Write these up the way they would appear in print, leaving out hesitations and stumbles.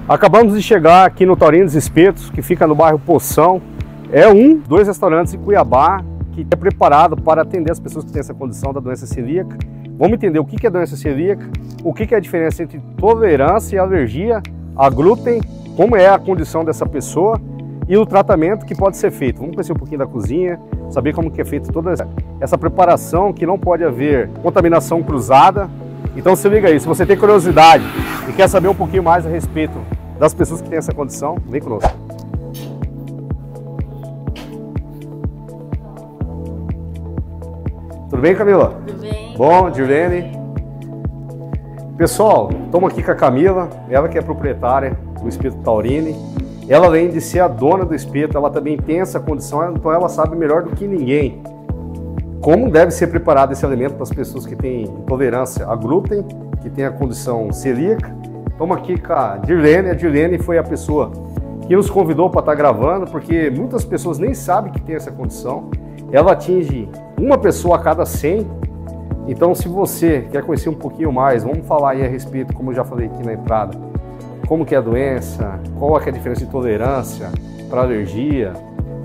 Acabamos de chegar aqui no Taurino dos Espetos, que fica no bairro Poção. É dois restaurantes em Cuiabá que é preparado para atender as pessoas que têm essa condição da doença celíaca. Vamos entender o que é doença celíaca, o que é a diferença entre tolerância e alergia a glúten, como é a condição dessa pessoa e o tratamento que pode ser feito. Vamos conhecer um pouquinho da cozinha, saber como que é feita toda essa preparação, que não pode haver contaminação cruzada. Então se liga aí, se você tem curiosidade e quer saber um pouquinho mais a respeito das pessoas que têm essa condição, vem conosco. Tudo bem, Camila? Tudo bem. Bom, Dirlene. Pessoal, estamos aqui com a Camila, ela que é proprietária do Espeto Taurine. Ela, além de ser a dona do espeto, ela também tem essa condição, então ela sabe melhor do que ninguém como deve ser preparado esse alimento para as pessoas que têm intolerância a glúten, que têm a condição celíaca. Estamos aqui com a Dirlene. A Dirlene foi a pessoa que nos convidou para estar gravando, porque muitas pessoas nem sabem que tem essa condição. Ela atinge uma pessoa a cada 100. Então, se você quer conhecer um pouquinho mais, vamos falar aí a respeito, como eu já falei aqui na entrada, como que é a doença, qual é a diferença de tolerância para alergia,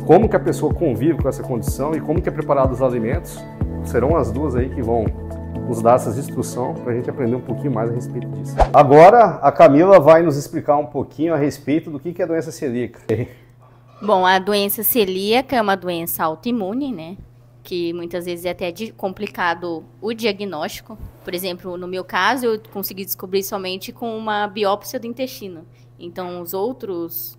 como que a pessoa convive com essa condição e como que é preparado os alimentos. Serão as duas aí que vão nos dar essas instruções para a gente aprender um pouquinho mais a respeito disso. Agora, a Camila vai nos explicar um pouquinho a respeito do que é a doença celíaca. Bom, a doença celíaca é uma doença autoimune, né? Que muitas vezes é até complicado o diagnóstico. Por exemplo, no meu caso, eu consegui descobrir somente com uma biópsia do intestino. Então, os outros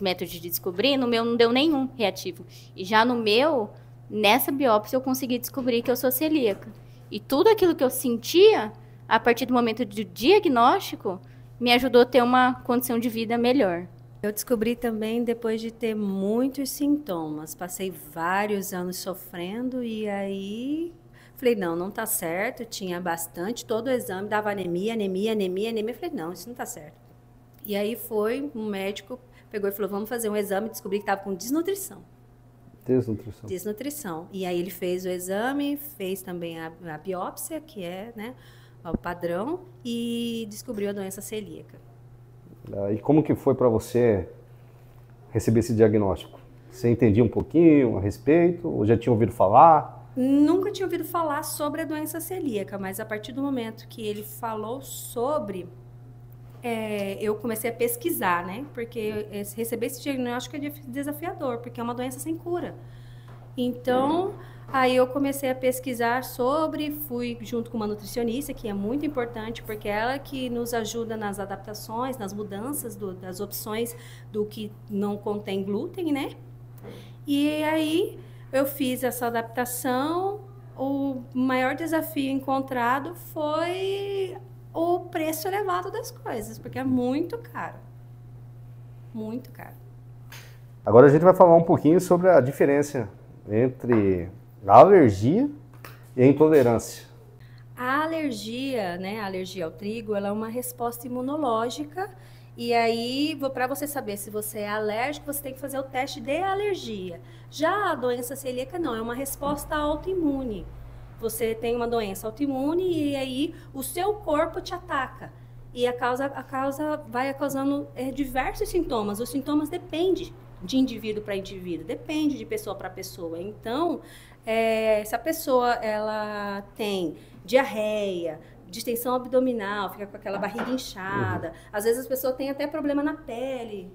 métodos de descobrir, no meu não deu nenhum reativo. E já no meu, nessa biópsia, eu consegui descobrir que eu sou celíaca. E tudo aquilo que eu sentia, a partir do momento do diagnóstico, me ajudou a ter uma condição de vida melhor. Eu descobri também depois de ter muitos sintomas. Passei vários anos sofrendo e aí falei, não tá certo. Tinha bastante, todo o exame dava anemia. Falei, não, isso não tá certo. E aí foi um médico, pegou e falou, vamos fazer um exame, descobri que estava com desnutrição. Desnutrição. E aí ele fez o exame, fez também a biópsia, que é, né, o padrão, e descobriu a doença celíaca. E como que foi para você receber esse diagnóstico? Você entendia um pouquinho a respeito, ou já tinha ouvido falar? Nunca tinha ouvido falar sobre a doença celíaca, mas a partir do momento que ele falou sobre, eu comecei a pesquisar, né? Porque receber esse diagnóstico é desafiador, porque é uma doença sem cura. Então, aí eu comecei a pesquisar sobre, fui junto com uma nutricionista, que é muito importante, porque é ela que nos ajuda nas adaptações, nas mudanças das opções do que não contém glúten, né? E aí eu fiz essa adaptação. O maior desafio encontrado foi o preço elevado das coisas, porque é muito caro. Muito caro. Agora a gente vai falar um pouquinho sobre a diferença entre a alergia e a intolerância. A alergia, né, a alergia ao trigo, ela é uma resposta imunológica. E aí, para você saber se você é alérgico, você tem que fazer o teste de alergia. Já a doença celíaca não, é uma resposta autoimune. Você tem uma doença autoimune e aí o seu corpo te ataca. E a causa vai causando diversos sintomas. Os sintomas dependem de indivíduo para indivíduo, depende de pessoa para pessoa. Então, se a pessoa ela tem diarreia, distensão abdominal, fica com aquela barriga inchada, às vezes as pessoas têm até problema na pele.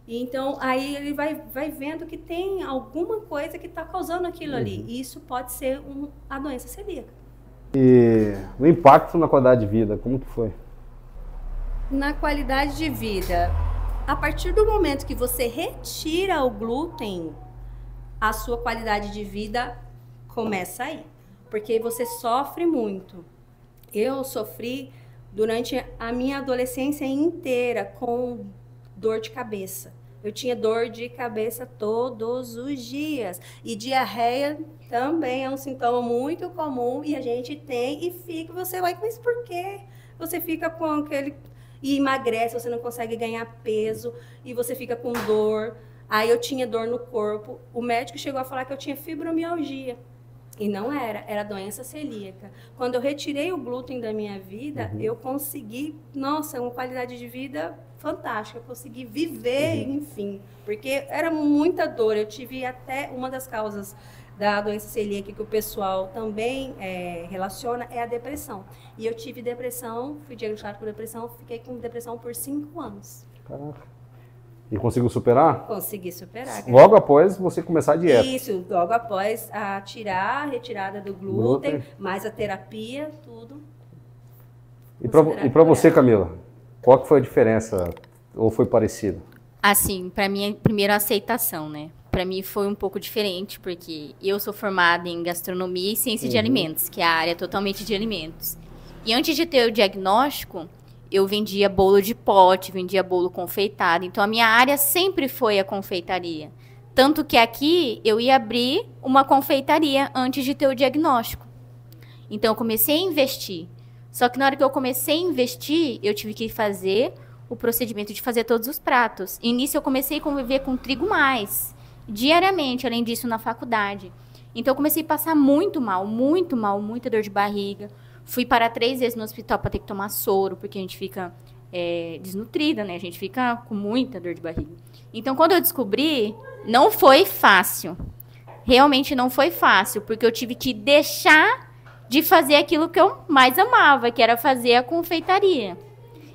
E então, aí ele vai vendo que tem alguma coisa que está causando aquilo ali. E isso pode ser a doença celíaca. E o impacto na qualidade de vida, como que foi? Na qualidade de vida, a partir do momento que você retira o glúten, a sua qualidade de vida começa aí. Porque você sofre muito. Eu sofri durante a minha adolescência inteira com dor de cabeça. Eu tinha dor de cabeça todos os dias. E diarreia também é um sintoma muito comum e a gente tem e fica, você vai, mas por quê? Você fica com aquele... E emagrece, você não consegue ganhar peso e você fica com dor. Aí eu tinha dor no corpo. O médico chegou a falar que eu tinha fibromialgia. E não era doença celíaca. Quando eu retirei o glúten da minha vida, eu consegui, nossa, uma qualidade de vida fantástica, consegui viver, enfim, porque era muita dor. Eu tive até uma das causas da doença celíaca que o pessoal também relaciona é a depressão. E eu tive depressão, fui diagnosticada com depressão, fiquei com depressão por 5 anos. Caraca. E conseguiu superar? Consegui superar. Logo após você começar a dieta? Isso, logo após a retirada do glúten, mais a terapia, tudo. E para você, Camila, qual que foi a diferença? Ou foi parecido? Assim, para mim, primeiro a aceitação, né? Para mim foi um pouco diferente, porque eu sou formada em gastronomia e ciência de alimentos, que é a área totalmente de alimentos. E antes de ter o diagnóstico, eu vendia bolo de pote, vendia bolo confeitado. Então, a minha área sempre foi a confeitaria. Tanto que aqui eu ia abrir uma confeitaria antes de ter o diagnóstico. Então, eu comecei a investir. Só que na hora que eu comecei a investir, eu tive que fazer o procedimento de fazer todos os pratos. E nisso eu comecei a conviver com trigo mais, diariamente, além disso na faculdade. Então, eu comecei a passar muito mal, muita dor de barriga. Fui parar 3 vezes no hospital para ter que tomar soro, porque a gente fica desnutrida, né? A gente fica com muita dor de barriga. Então, quando eu descobri, não foi fácil. Realmente não foi fácil, porque eu tive que deixar de fazer aquilo que eu mais amava, que era fazer a confeitaria.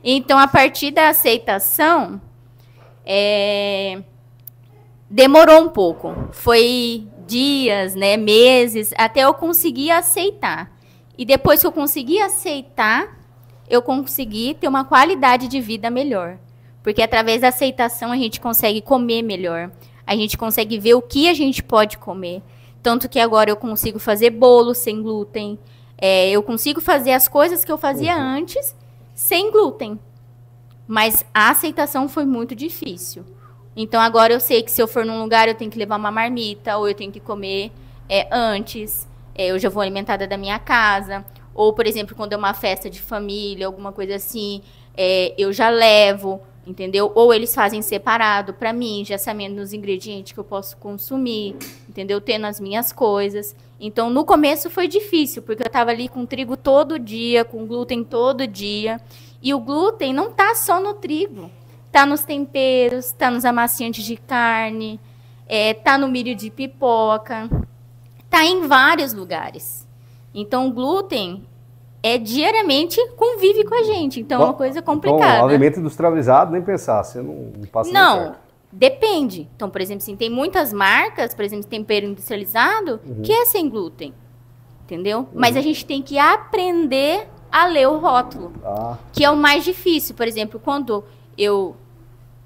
Então, a partir da aceitação, demorou um pouco. Foi dias, né, meses, até eu conseguir aceitar. E depois que eu consegui aceitar, eu consegui ter uma qualidade de vida melhor. Porque através da aceitação a gente consegue comer melhor. A gente consegue ver o que a gente pode comer. Tanto que agora eu consigo fazer bolo sem glúten. Eu consigo fazer as coisas que eu fazia antes sem glúten. Mas a aceitação foi muito difícil. Então agora eu sei que se eu for num lugar eu tenho que levar uma marmita, ou eu tenho que comer antes. Eu já vou alimentada da minha casa. Ou, por exemplo, quando é uma festa de família, alguma coisa assim, eu já levo, entendeu? Ou eles fazem separado para mim, já sabendo os ingredientes que eu posso consumir, entendeu? Tendo as minhas coisas. Então, no começo foi difícil, porque eu estava ali com trigo todo dia, com glúten todo dia. E o glúten não tá só no trigo. Tá nos temperos, tá nos amaciantes de carne, tá no milho de pipoca. Está em vários lugares. Então, o glúten diariamente convive com a gente. Então, é uma coisa complicada. Então, alimento industrializado, nem pensar. Você não passa nem perto. Depende. Então, por exemplo, assim, tem muitas marcas, por exemplo, tempero industrializado, que é sem glúten. Entendeu? Mas a gente tem que aprender a ler o rótulo, que é o mais difícil. Por exemplo, quando eu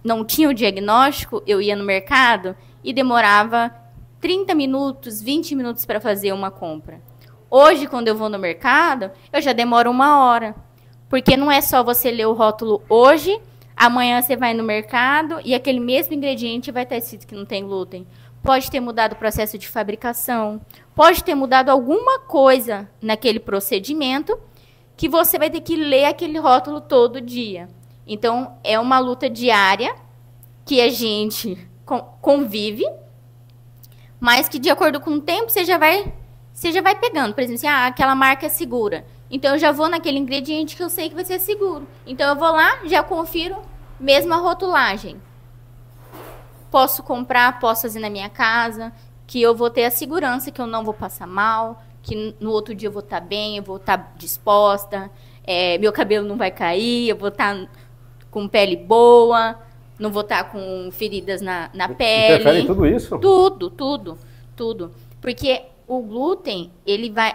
não tinha o diagnóstico, eu ia no mercado e demorava 30 minutos, 20 minutos para fazer uma compra. Hoje, quando eu vou no mercado, eu já demoro 1 hora. Porque não é só você ler o rótulo hoje, amanhã você vai no mercado e aquele mesmo ingrediente vai estar escrito que não tem glúten. Pode ter mudado o processo de fabricação, pode ter mudado alguma coisa naquele procedimento que você vai ter que ler aquele rótulo todo dia. Então, é uma luta diária que a gente convive, mas que de acordo com o tempo você já vai pegando. Por exemplo, assim, aquela marca é segura. Então eu já vou naquele ingrediente que eu sei que vai ser seguro. Então eu vou lá, já confiro, mesma rotulagem. Posso comprar, posso fazer na minha casa, que eu vou ter a segurança que eu não vou passar mal, que no outro dia eu vou estar bem, eu vou estar disposta, meu cabelo não vai cair, eu vou estar com pele boa, não vou estar com feridas na pele. Interfere em tudo isso? Tudo. Porque o glúten,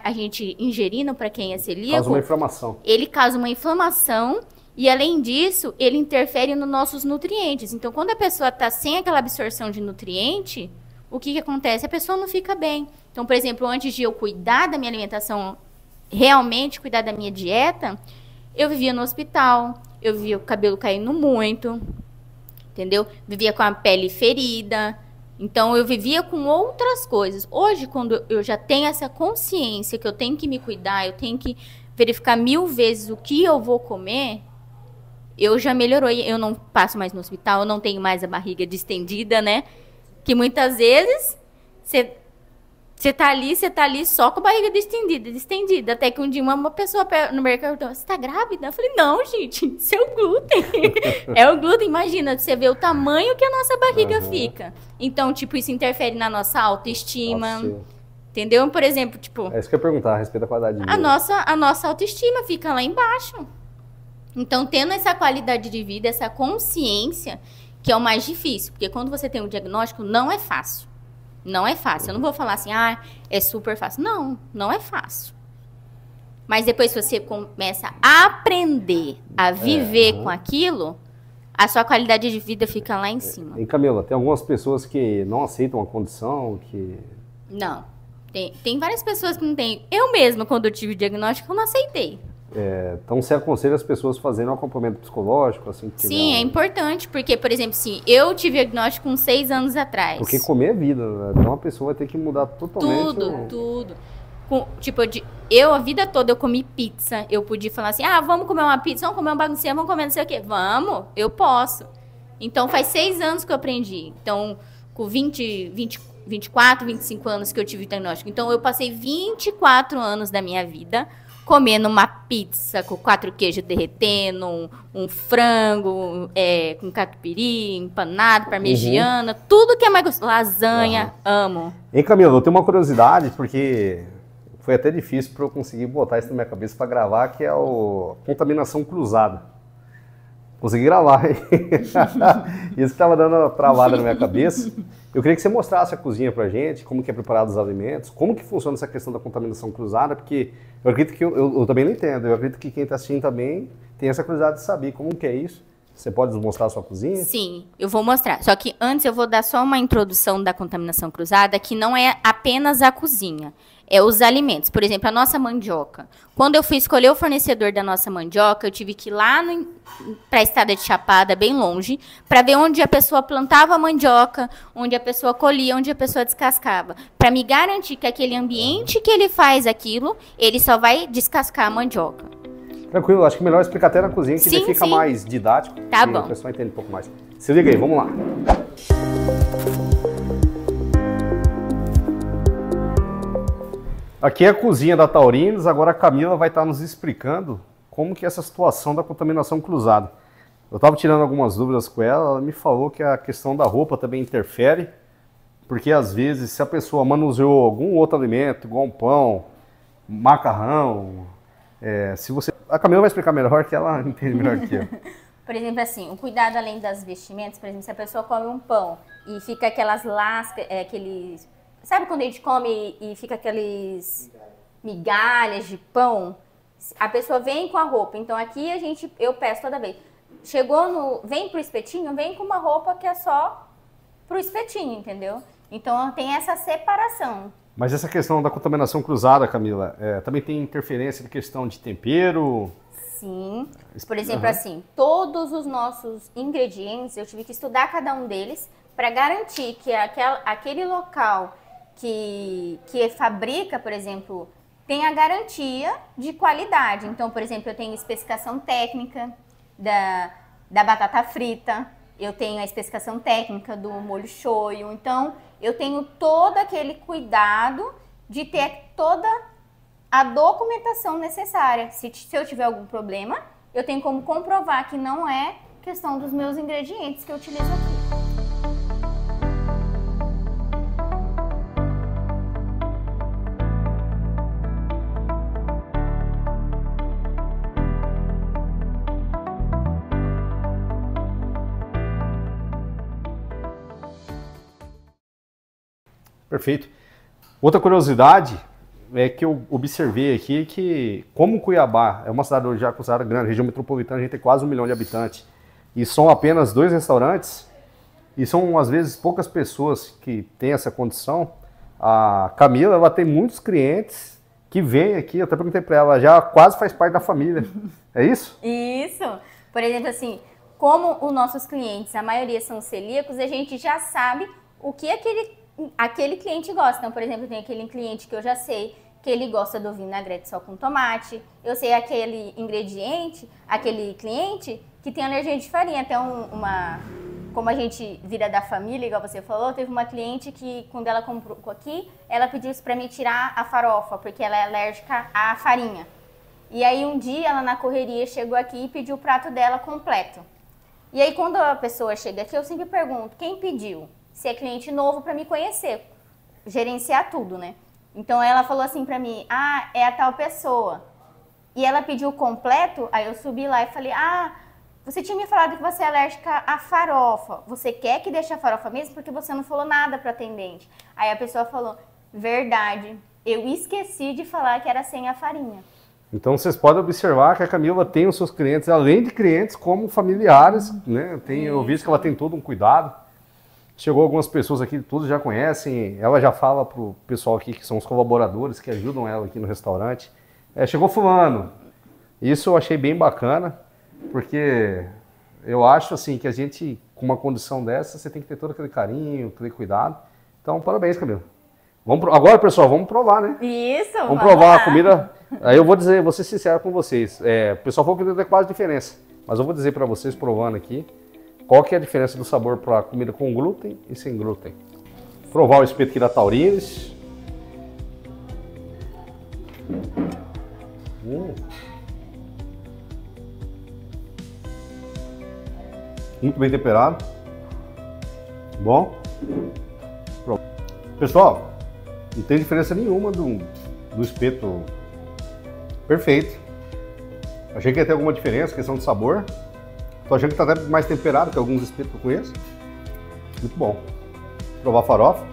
a gente ingerindo, para quem é celíaco... Causa uma inflamação. Ele causa uma inflamação e, além disso, ele interfere nos nossos nutrientes. Então, quando a pessoa está sem aquela absorção de nutriente, o que acontece? A pessoa não fica bem. Então, por exemplo, antes de eu cuidar da minha alimentação, realmente cuidar da minha dieta, eu vivia no hospital, eu vivia o cabelo caindo muito, entendeu? Vivia com a pele ferida. Então, eu vivia com outras coisas. Hoje, quando eu já tenho essa consciência que eu tenho que me cuidar, eu tenho que verificar 1000 vezes o que eu vou comer, eu já melhorou. Eu não passo mais no hospital, eu não tenho mais a barriga distendida, né? Que muitas vezes você Você tá ali só com a barriga distendida. Até que um dia uma pessoa no mercado perguntou, você tá grávida? Eu falei, não, gente, isso é o glúten. É o glúten, imagina, você vê o tamanho que a nossa barriga fica. Então, tipo, isso interfere na nossa autoestima. Entendeu? Por exemplo, tipo... É isso que eu ia perguntar, a respeito da qualidade de vida. A nossa autoestima fica lá embaixo. Então, tendo essa qualidade de vida, essa consciência, que é o mais difícil. Porque quando você tem um diagnóstico, não é fácil. Não é fácil. Eu não vou falar assim, é super fácil. Não, não é fácil. Mas depois que você começa a aprender a viver com aquilo, a sua qualidade de vida fica lá em cima. E Camila, tem algumas pessoas que não aceitam a condição, que... Não. Tem várias pessoas que não têm. Eu mesma, quando eu tive o diagnóstico, eu não aceitei. Então você aconselha as pessoas fazendo um acompanhamento psicológico? Assim, que Sim, é importante, porque, por exemplo, sim, eu tive diagnóstico com 6 anos atrás. Porque comer é vida, né? Então uma pessoa vai ter que mudar totalmente. Tudo. Tipo, eu a vida toda eu comi pizza. Eu podia falar assim, vamos comer uma pizza, vamos comer um baguncinha, vamos comer não sei o quê. Vamos, eu posso. Então faz 6 anos que eu aprendi. Então, com 24, 25 anos que eu tive o diagnóstico. Então eu passei 24 anos da minha vida comendo uma pizza com 4 queijos derretendo, um frango com catupiry, empanado, parmegiana, tudo que é mais gostoso. Lasanha, amo. Hein, Camila, eu tenho uma curiosidade, porque foi até difícil para eu conseguir botar isso na minha cabeça para gravar, que é a contaminação cruzada. Consegui gravar, hein? Isso que estava dando uma travada na minha cabeça. Eu queria que você mostrasse a cozinha pra gente, como que é preparado os alimentos, como que funciona essa questão da contaminação cruzada, porque eu acredito que eu também não entendo, eu acredito que quem está assistindo também tem essa curiosidade de saber como que é isso. Você pode nos mostrar a sua cozinha? Sim, eu vou mostrar. Só que antes eu vou dar só uma introdução da contaminação cruzada, que não é apenas a cozinha, é os alimentos. Por exemplo, a nossa mandioca. Quando eu fui escolher o fornecedor da nossa mandioca, eu tive que ir lá para a Estrada de Chapada, bem longe, para ver onde a pessoa plantava a mandioca, onde a pessoa colhia, onde a pessoa descascava. Para me garantir que aquele ambiente que ele faz aquilo, ele só vai descascar a mandioca. Tranquilo, acho que melhor explicar até na cozinha, que sim, fica mais didático. Tá bom. O pessoal entende um pouco mais. Se liga aí, vamos lá. Aqui é a cozinha da Taurinos, agora a Camila vai estar nos explicando como que é essa situação da contaminação cruzada. Eu estava tirando algumas dúvidas com ela, ela me falou que a questão da roupa também interfere, porque às vezes se a pessoa manuseou algum outro alimento, igual um pão, macarrão, se você... A Camila vai explicar melhor, que ela entende melhor que eu. Por exemplo, assim, o cuidado além das vestimentas, por exemplo, se a pessoa come um pão e fica aquelas lascas, aqueles... Sabe quando a gente come e fica aqueles migalhas de pão? A pessoa vem com a roupa. Então aqui eu peço toda vez. Vem pro espetinho, vem com uma roupa que é só pro espetinho, entendeu? Então tem essa separação. Mas essa questão da contaminação cruzada, Camila, também tem interferência na questão de tempero? Sim. Por exemplo, assim, todos os nossos ingredientes, eu tive que estudar cada um deles para garantir que aquele local que fabrica, por exemplo, tem a garantia de qualidade. Então, por exemplo, eu tenho especificação técnica da batata frita, eu tenho a especificação técnica do molho shoyu. Então, eu tenho todo aquele cuidado de ter toda a documentação necessária. Se eu tiver algum problema, eu tenho como comprovar que não é questão dos meus ingredientes que eu utilizo aqui. Perfeito. Outra curiosidade é que eu observei aqui que, como Cuiabá é uma cidade hoje já considerada grande, região metropolitana, a gente tem quase 1 milhão de habitantes, e são apenas 2 restaurantes, e são às vezes poucas pessoas que têm essa condição. A Camila, ela tem muitos clientes que vêm aqui, eu até perguntei para ela, já quase faz parte da família. É isso? Isso. Por exemplo, assim, como os nossos clientes, a maioria são celíacos, a gente já sabe o que aquele cliente gosta. Então, por exemplo, tem aquele cliente que eu já sei que ele gosta do vinagrete só com tomate. Eu sei aquele ingrediente, aquele cliente que tem alergia de farinha. Até como a gente vira da família, igual você falou, teve uma cliente que, quando ela comprou aqui, ela pediu para mim tirar a farofa, porque ela é alérgica à farinha. E aí um dia ela na correria chegou aqui e pediu o prato dela completo. E aí quando a pessoa chega aqui, eu sempre pergunto, quem pediu? Se é cliente novo para me conhecer, gerenciar tudo, né? Então ela falou assim para mim, é a tal pessoa. E ela pediu completo, aí eu subi lá e falei, você tinha me falado que você é alérgica à farofa. Você quer que deixe a farofa mesmo? Porque você não falou nada para atendente. Aí a pessoa falou, verdade, eu esqueci de falar que era sem a farinha. Então vocês podem observar que a Camila tem os seus clientes, além de clientes, como familiares, né? Eu vi que ela tem todo um cuidado. Chegou algumas pessoas aqui, todos já conhecem, ela já fala pro pessoal aqui que são os colaboradores que ajudam ela aqui no restaurante. Chegou fulano. Isso eu achei bem bacana, porque eu acho assim que a gente, com uma condição dessa, você tem que ter todo aquele carinho, aquele cuidado. Então, parabéns, Camila. Agora, pessoal, vamos provar, né? Isso, vamos provar a comida. Aí eu vou ser sincero com vocês. O pessoal falou que não tem quase diferença, mas eu vou dizer para vocês, provando aqui, qual que é a diferença do sabor para comida com glúten e sem glúten. Provar o espeto aqui da Taurines. Muito bem temperado. Bom. Pronto. Pessoal, não tem diferença nenhuma do espeto perfeito. Achei que ia ter alguma diferença, questão de sabor. Tô achando que tá até mais temperado que alguns espetos que eu conheço. Muito bom. Vou provar a farofa.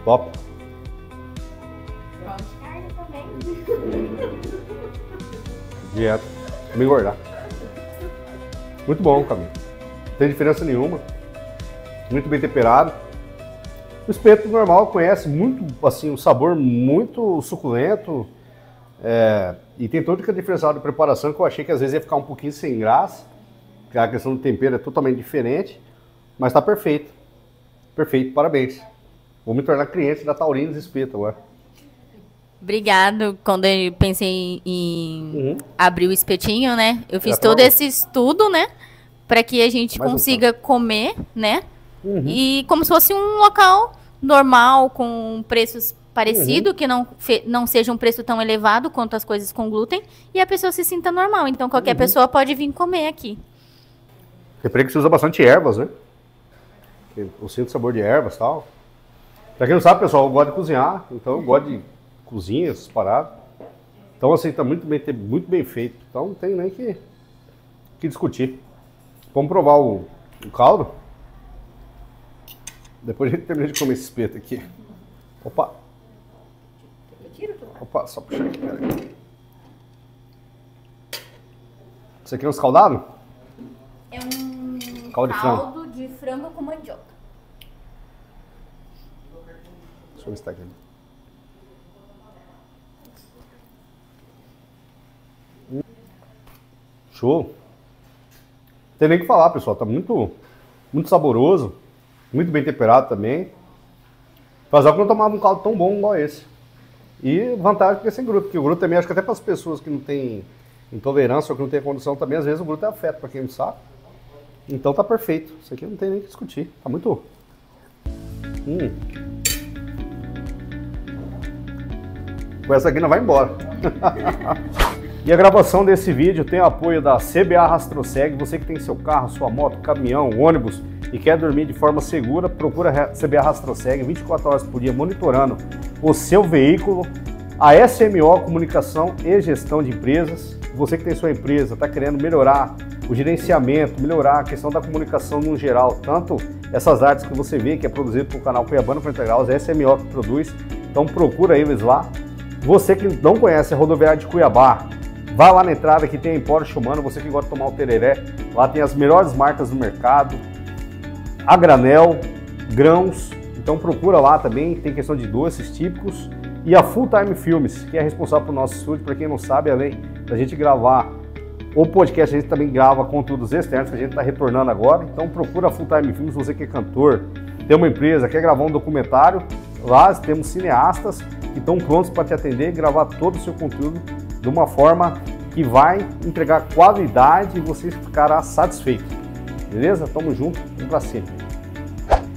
Top. Pronto, carne também. Dieta. Vou me engordar. Muito bom, Camila. Não tem diferença nenhuma. Muito bem temperado. O espeto normal conhece muito, assim, um sabor muito suculento. E tem toda a diferença de preparação que eu achei que às vezes ia ficar um pouquinho sem graça. Porque a questão do tempero é totalmente diferente. Mas tá perfeito. Perfeito, parabéns. Vou me tornar cliente da Taurines Espeto agora. Obrigado. Quando eu pensei em abrir o espetinho, né? Eu fiz todo esse estudo, né? Para que a gente consiga comer, né? E como se fosse um local normal, com preços parecidos, que não seja um preço tão elevado quanto as coisas com glúten, e a pessoa se sinta normal. Então qualquer pessoa pode vir comer aqui. Reparei que você usa bastante ervas, né? Eu sinto sabor de ervas e tal. Pra quem não sabe, pessoal, eu gosto de cozinhar, então eu gosto de cozinha, essas paradas. Então, assim, tá muito bem feito. Então, não tem nem que discutir. Vamos provar o caldo. Depois a gente termina de comer esse espeto aqui. Opa! Opa, só puxar aqui, peraí. Isso aqui é um escaldado? É um caldo de frango com mandioca. Deixa eu ver se tá aqui. Show! Não tem nem o que falar, pessoal. Tá muito saboroso. Muito bem temperado também. Faz algo que não tomava um caldo tão bom igual esse. E vantagem porque é sem glúten. Porque o glúten também, acho que até para as pessoas que não têm intolerância ou que não têm condição também, às vezes o glúten afeta, para quem não sabe. Então tá perfeito. Isso aqui não tem nem o que discutir. Tá muito... Com essa aqui não vai embora. E a gravação desse vídeo tem o apoio da CBA Rastroseg. Você que tem seu carro, sua moto, caminhão, ônibus e quer dormir de forma segura, procura a CBA Rastroseg 24 horas por dia monitorando o seu veículo. A SMO Comunicação e Gestão de Empresas. Você que tem sua empresa, está querendo melhorar o gerenciamento, melhorar a questão da comunicação no geral, tanto essas artes que você vê que é produzido pelo canal Cuiabano Frente Graus, a SMO que produz, então procura eles lá. Você que não conhece a rodoviária de Cuiabá, vá lá na entrada que tem a Empório Chumano, você que gosta de tomar o tereré, lá tem as melhores marcas do mercado, a granel, grãos, então procura lá também, tem questão de doces típicos, e a Full Time Filmes, que é responsável pelo nosso estúdio, para quem não sabe, além da gente gravar o podcast, a gente também grava conteúdos externos que a gente está retornando agora, então procura a Full Time Filmes, você que é cantor, tem uma empresa, quer gravar um documentário, lá temos cineastas que estão prontos para te atender e gravar todo o seu conteúdo de uma forma que vai entregar qualidade e você ficará satisfeito. Beleza? Tamo junto, vamos pra cima.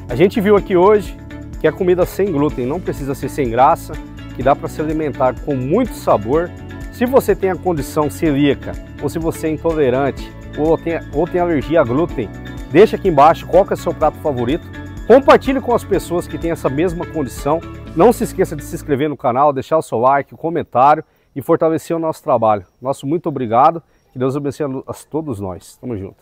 A gente viu aqui hoje que a comida sem glúten não precisa ser sem graça, que dá para se alimentar com muito sabor. Se você tem a condição celíaca, ou se você é intolerante, ou tem alergia a glúten, deixa aqui embaixo qual que é o seu prato favorito. Compartilhe com as pessoas que têm essa mesma condição. Não se esqueça de se inscrever no canal, deixar o seu like, o comentário e fortalecer o nosso trabalho. Nosso muito obrigado. Que Deus abençoe a todos nós. Tamo junto.